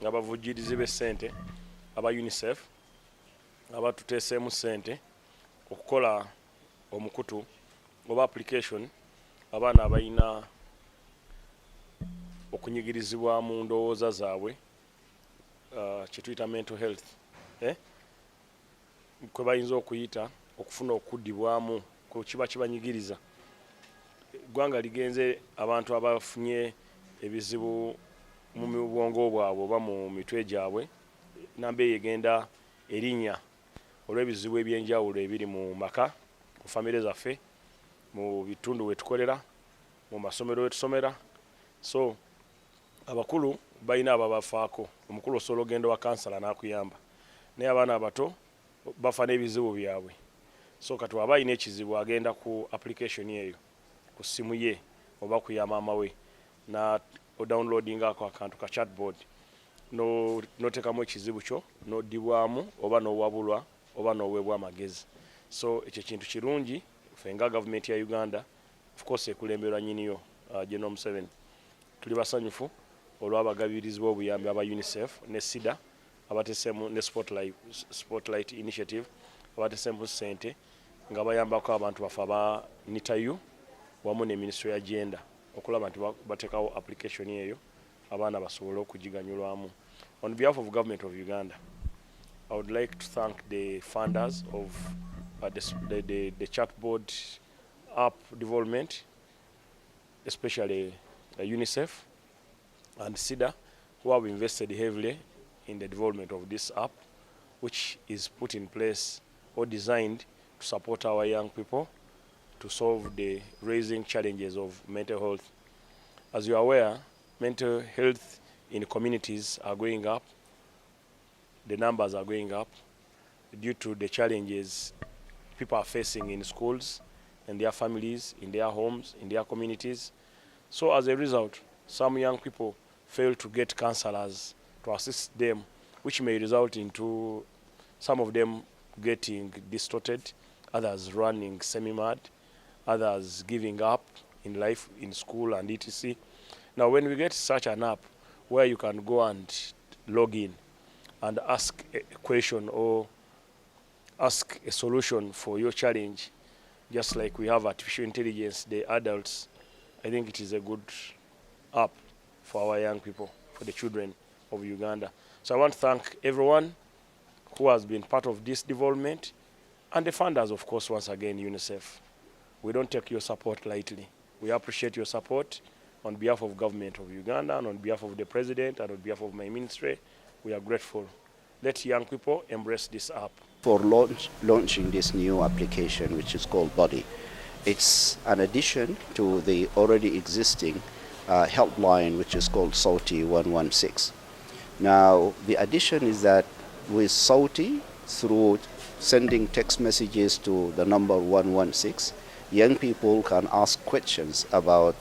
abavujjirizi b'essente aba Unicef abatuteeseemu ssente okukola omukutu oba application abaana abalina okunyigirizibwa mu ndowooza zaabwe kye tuyita mental health kwe bayinza okuyita okufuna okuddibwamu kiba kibanyigiriza. Eggwanga ligenze abantu abafunye ebizibu mu bwongo bwabwe oba mu mitwe gyabwe, namba eyo egenda erinnya olw'ebizibu ebyenjawulo ebiri mu maka, ku famire zaffe, mu bitundu we tukolera, mu masomero we tusomera. So abakulu balina ababafaako. Omukulu osobola ogenda wa kansala n'akuyamba, naye abaana abato bafa n'ebizibu byabwe. So kati waba alina ekizibu agenda ku application eyo ku ssimu ye oba ku ya maama we na odownloadingako akantu ka chatbot n'oteekamu ekizibu kyo n'oddibwamu oba n'owabulwa oba n'oweebwa amagezi. So ekyo kintu kirungi ffe nga gavumenti ya Uganda, of course ekulemberwa nnyiniyo General Museveni, tuli basanyufu olw'abagabirizi b'obuyambi aba Unicef ne SIDA abateesemu ne Spotlight Initiative abateesemu ssente nga bayambako abantu baffe aba NITAU wamu ne Minisitule ya Agenda okulaba nti bateekawo application eyo abaana basobole okugiganyulwamu. On behalf of Government of Uganda, I would like to thank the funders of the chatbot app development, especially UNICEF and SIDA, who have invested heavily in the development of this app, which is put in place or designed to support our young people to solve the raising challenges of mental health. As you are aware, mental health in communities are going up. The numbers are going up due to the challenges people are facing in schools, in their families, in their homes, in their communities. So as a result, some young people fail to get counselors to assist them, which may result into some of them getting distorted, others running semi-mad, others giving up in life, in school and etc. Now when we get such an app where you can go and log in and ask a question or ask a solution for your challenge, just like we have artificial intelligence, the adults, I think it is a good app for our young people, for the children of Uganda. So I want to thank everyone who has been part of this development and the funders, of course, once again, UNICEF. We don't take your support lightly. We appreciate your support on behalf of Government of Uganda and on behalf of the President and on behalf of my ministry. We are grateful. Let young people embrace this app. For launching this new application, which is called Body, it's an addition to the already existing helpline, which is called SAUTI 116. Now, the addition is that with SAUTI, through sending text messages to the number 116, young people can ask questions about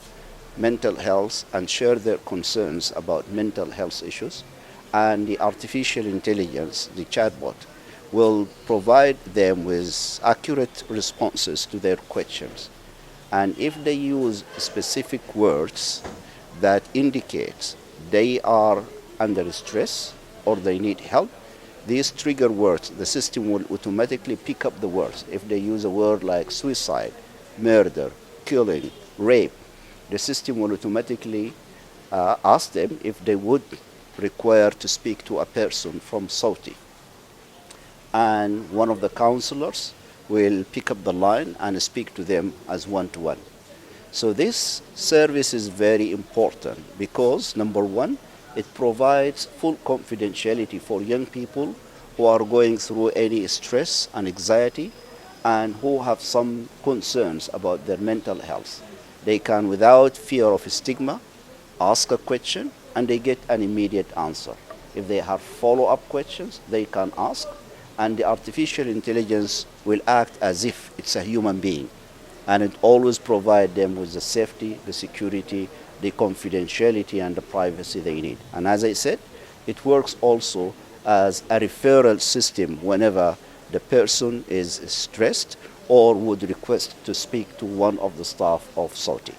mental health and share their concerns about mental health issues. And the artificial intelligence, the chatbot, will provide them with accurate responses to their questions. And if they use specific words that indicate they are under stress or they need help, these trigger words, the system will automatically pick up the words. If they use a word like suicide, murder, killing, rape, the system will automatically ask them if they would require to speak to a person from SAUTI. And one of the counselors will pick up the line and speak to them as one-to-one. So this service is very important because, number one, it provides full confidentiality for young people who are going through any stress and anxiety and who have some concerns about their mental health. They can, without fear of stigma, ask a question and they get an immediate answer. If they have follow-up questions, they can ask, and the artificial intelligence will act as if it's a human being, and it always provide them with the safety, the security, the confidentiality and the privacy they need. And as I said, it works also as a referral system whenever the person is stressed or would request to speak to one of the staff of SOTI.